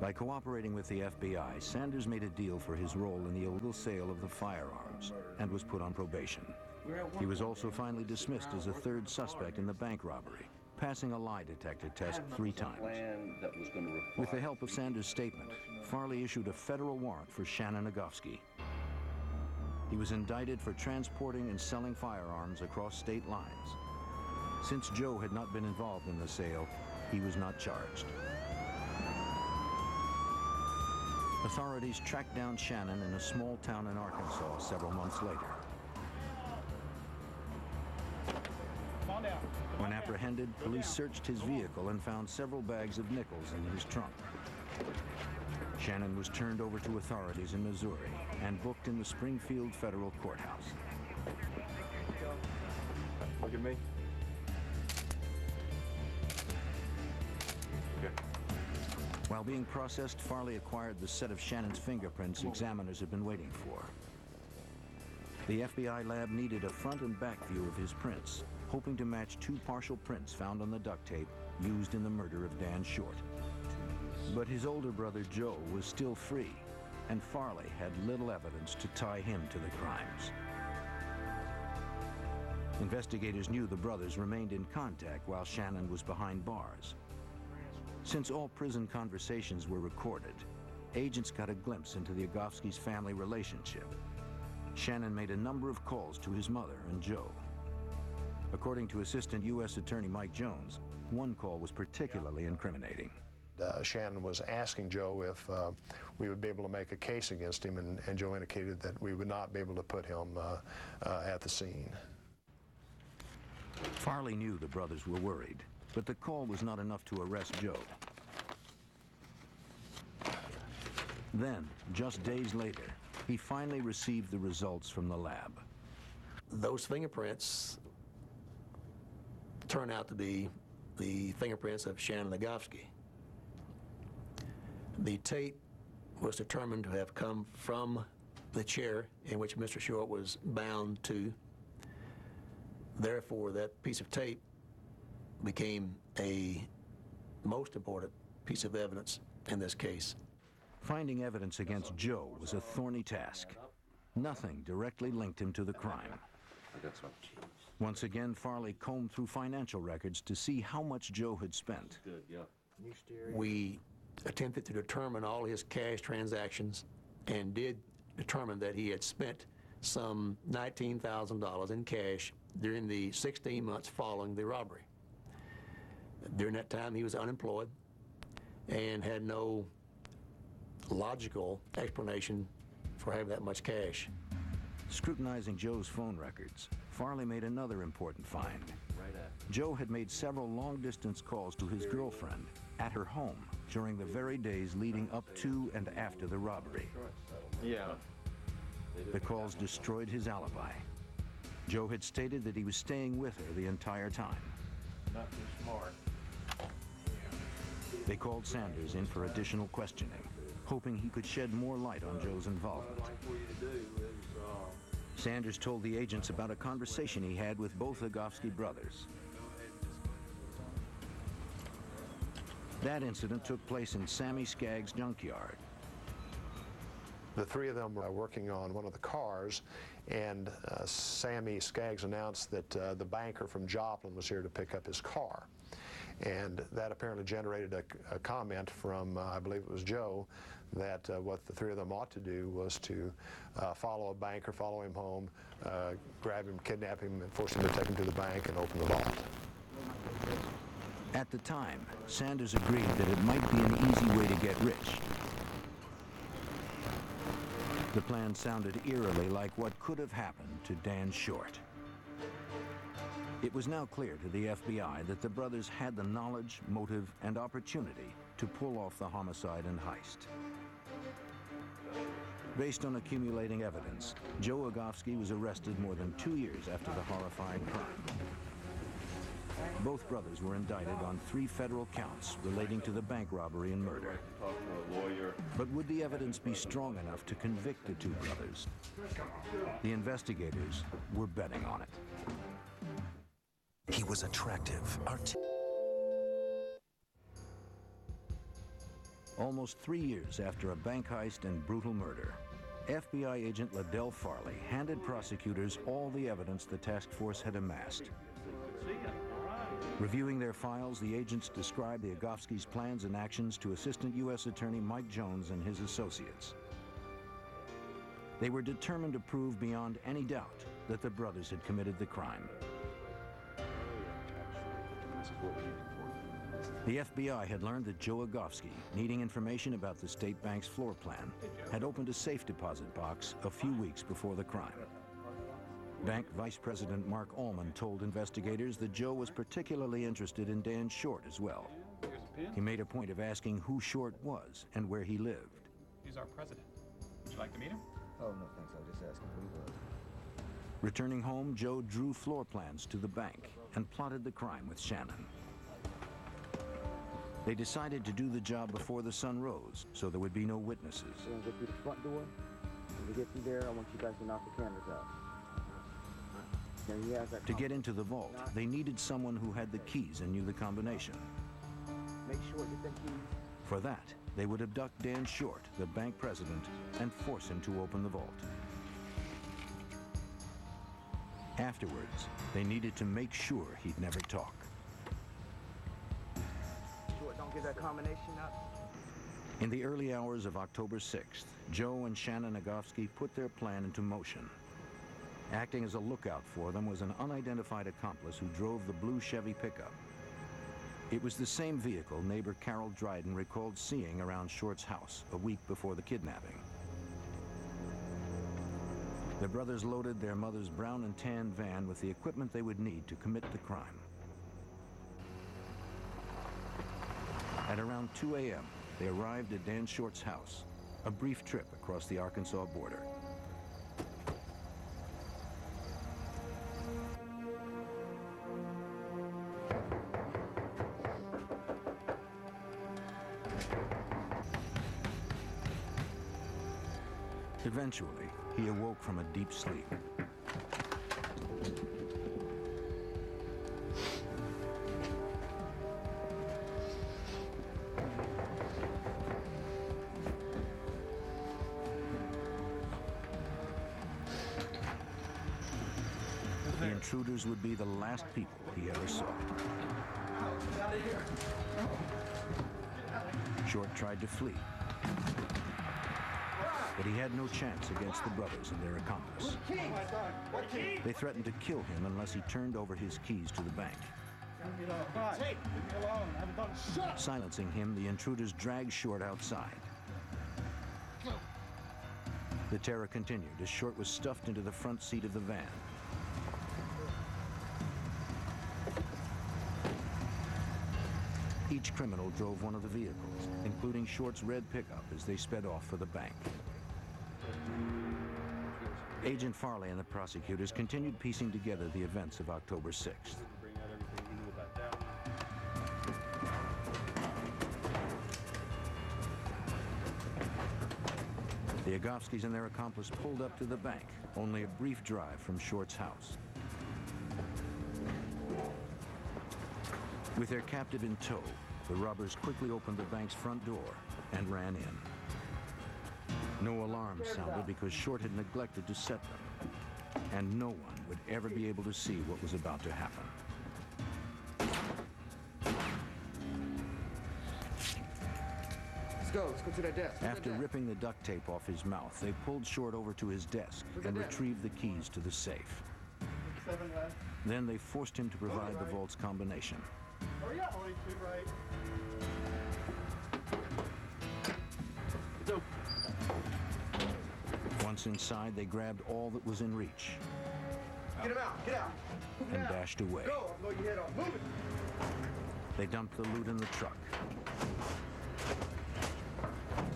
By cooperating with the FBI, Sanders made a deal for his role in the illegal sale of the firearms and was put on probation. He was also finally dismissed as a third suspect in the bank robbery, passing a lie detector test 3 times. With the help of Sanders' statement, Farley issued a federal warrant for Shannon Agofsky. He was indicted for transporting and selling firearms across state lines. Since Joe had not been involved in the sale, he was not charged. Authorities tracked down Shannon in a small town in Arkansas several months later. When apprehended, police searched his vehicle and found several bags of nickels in his trunk. Shannon was turned over to authorities in Missouri and booked in the Springfield Federal Courthouse. Look at me. Okay. While being processed, Farley acquired the set of Shannon's fingerprints examiners had been waiting for. The FBI lab needed a front and back view of his prints, hoping to match 2 partial prints found on the duct tape used in the murder of Dan Short. But his older brother Joe was still free, and Farley had little evidence to tie him to the crimes. Investigators knew the brothers remained in contact while Shannon was behind bars. Since all prison conversations were recorded, agents got a glimpse into the Agofsky's family relationship. Shannon made a number of calls to his mother and Joe. According to Assistant U.S. Attorney Mike Jones, one call was particularly incriminating. Shannon was asking Joe if we would be able to make a case against him, and Joe indicated that we would not be able to put him at the scene. Farley knew the brothers were worried, but the call was not enough to arrest Joe. Then, just days later, he finally received the results from the lab. Those fingerprints turned out to be the fingerprints of Shannon Agofsky. The tape was determined to have come from the chair in which Mr. Short was bound to. Therefore, that piece of tape became a most important piece of evidence in this case. Finding evidence against Joe was a thorny task. Nothing directly linked him to the crime. Once again, Farley combed through financial records to see how much Joe had spent. We attempted to determine all his cash transactions and did determine that he had spent some $19,000 in cash during the 16 months following the robbery. During that time, he was unemployed and had no logical explanation for having that much cash. Scrutinizing Joe's phone records, Farley made another important find. Joe had made several long-distance calls to his girlfriend at her home during the very days leading up to and after the robbery. Yeah. The calls destroyed his alibi. Joe had stated that he was staying with her the entire time. Not too smart. They called Sanders in for additional questioning, hoping he could shed more light on Joe's involvement. Sanders told the agents about a conversation he had with both Agofsky brothers. That incident took place in Sammy Skaggs' junkyard. The 3 of them were working on one of the cars, and Sammy Skaggs announced that the banker from Joplin was here to pick up his car. And that apparently generated a comment from, I believe it was Joe, that what the 3 of them ought to do was to follow a banker, follow him home, grab him, kidnap him, and force him to take him to the bank and open the vault. At the time, Sanders agreed that it might be an easy way to get rich. The plan sounded eerily like what could have happened to Dan Short. It was now clear to the FBI that the brothers had the knowledge, motive, and opportunity to pull off the homicide and heist. Based on accumulating evidence, Joe Agofsky was arrested more than 2 years after the horrifying crime. Both brothers were indicted on 3 federal counts relating to the bank robbery and murder. But would the evidence be strong enough to convict the 2 brothers? The investigators were betting on it. He was attractive, Almost 3 years after a bank heist and brutal murder, FBI agent Liddell Farley handed prosecutors all the evidence the task force had amassed. Reviewing their files, the agents described the Agofskis' plans and actions to Assistant U.S. Attorney Mike Jones and his associates. They were determined to prove beyond any doubt that the brothers had committed the crime. The FBI had learned that Joe Agofsky, needing information about the state bank's floor plan, had opened a safe deposit box a few weeks before the crime. Bank Vice President Mark Ullman told investigators that Joe was particularly interested in Dan Short as well. He made a point of asking who Short was and where he lived. He's our president. Would you like to meet him? Oh, no, thanks. I was just asking who he was. Returning home, Joe drew floor plans to the bank and plotted the crime with Shannon. They decided to do the job before the sun rose, so there would be no witnesses. We're going to go through the front door. When we get through there, I want you guys to knock the cameras out. Then he has that To get into the vault, they needed someone who had the keys and knew the combination. Make sure you get them keys. For that, they would abduct Dan Short, the bank president, and force him to open the vault. Afterwards, they needed to make sure he'd never talk. Short, don't get that combination out. In the early hours of October 6th, Joe and Shannon Agofsky put their plan into motion. Acting as a lookout for them was an unidentified accomplice who drove the blue Chevy pickup. It was the same vehicle neighbor Carol Dryden recalled seeing around Short's house a week before the kidnapping. The brothers loaded their mother's brown and tan van with the equipment they would need to commit the crime. At around 2 a.m., they arrived at Dan Short's house, a brief trip across the Arkansas border. Eventually, he awoke from a deep sleep. The intruders would be the last people he ever saw. Short tried to flee, but he had no chance against the brothers and their accomplice. They threatened to kill him unless he turned over his keys to the bank. Silencing him, the intruders dragged Short outside. The terror continued as Short was stuffed into the front seat of the van. Each criminal drove one of the vehicles, including Short's red pickup, as they sped off for the bank. Agent Farley and the prosecutors continued piecing together the events of October 6th. The Agofskis and their accomplice pulled up to the bank, only a brief drive from Short's house. With their captive in tow, the robbers quickly opened the bank's front door and ran in. No alarm sounded because Short had neglected to set them, and no one would ever be able to see what was about to happen. Let's go to that desk. After ripping the duct tape off his mouth, they pulled Short over to his desk and retrieved the keys to the safe. Then they forced him to provide the vault's combination. Once inside, they grabbed all that was in reach. Get him out, get out. And dashed away. Go, blow your head off, move it. They dumped the loot in the truck.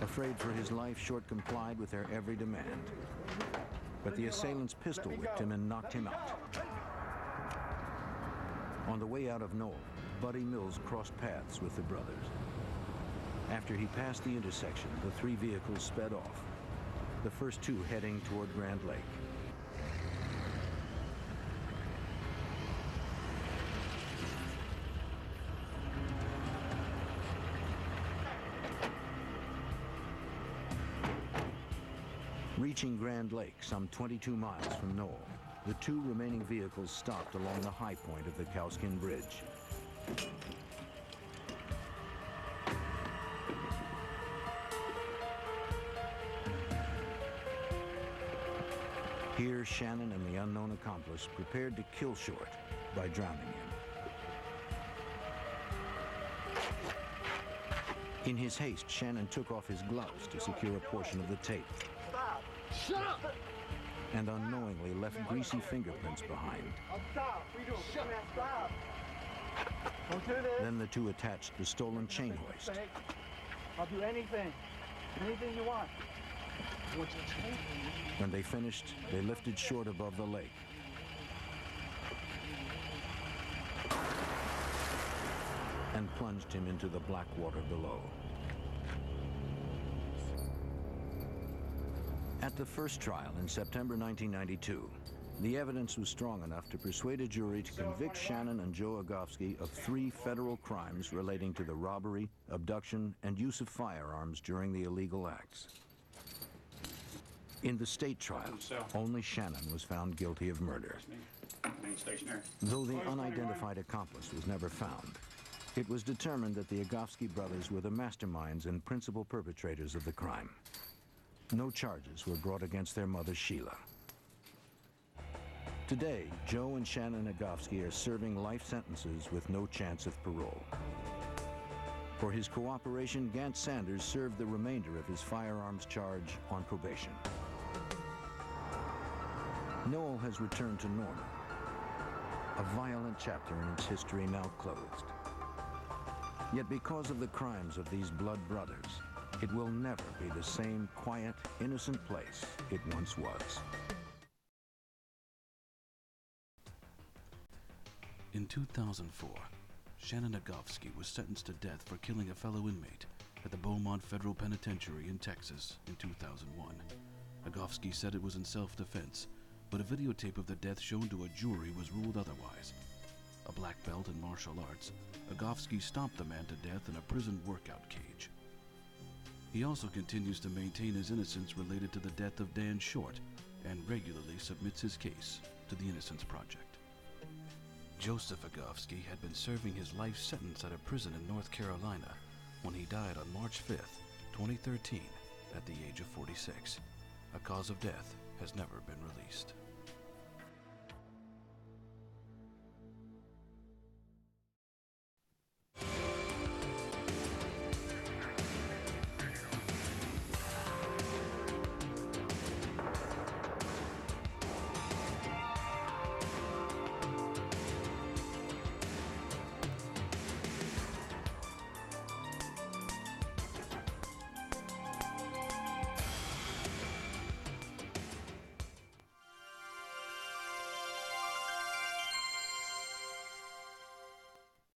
Afraid for his life, Short complied with their every demand. But the assailants pistol whipped him and knocked him out. On the way out of Knoll, Buddy Mills crossed paths with the brothers. After he passed the intersection, the three vehicles sped off, the first two heading toward Grand Lake. Reaching Grand Lake, some 22 miles from Knoll, the two remaining vehicles stopped along the high point of the Cowskin Bridge. Here, Shannon and the unknown accomplice prepared to kill Short by drowning him. In his haste, Shannon took off his gloves to secure a portion of the tape. Stop! Shut up! And unknowingly left greasy fingerprints behind. Oh, stop! What are you doing? Shut up! Stop! Don't do this! Then the two attached the stolen chain hoist. I'll do anything. Anything you want. When they finished, they lifted Short above the lake. And plunged him into the black water below. At the first trial in September 1992, the evidence was strong enough to persuade a jury to convict Shannon and Joe Agofsky of 3 federal crimes relating to the robbery, abduction, and use of firearms during the illegal acts. In the state trial, only Shannon was found guilty of murder. Though the unidentified accomplice was never found, it was determined that the Agofsky brothers were the masterminds and principal perpetrators of the crime. No charges were brought against their mother, Sheila. Today, Joe and Shannon Agofsky are serving life sentences with no chance of parole. For his cooperation, Gant Sanders served the remainder of his firearms charge on probation. Knoll has returned to normal, a violent chapter in its history now closed. Yet because of the crimes of these blood brothers, it will never be the same quiet, innocent place it once was. In 2004, Shannon Agofsky was sentenced to death for killing a fellow inmate at the Beaumont Federal Penitentiary in Texas in 2001. Agofsky said it was in self-defense, but a videotape of the death shown to a jury was ruled otherwise. A black belt in martial arts, Agofsky stomped the man to death in a prison workout cage. He also continues to maintain his innocence related to the death of Dan Short and regularly submits his case to the Innocence Project. Joseph Agofsky had been serving his life sentence at a prison in North Carolina when he died on March 5th, 2013, at the age of 46. A cause of death has never been released.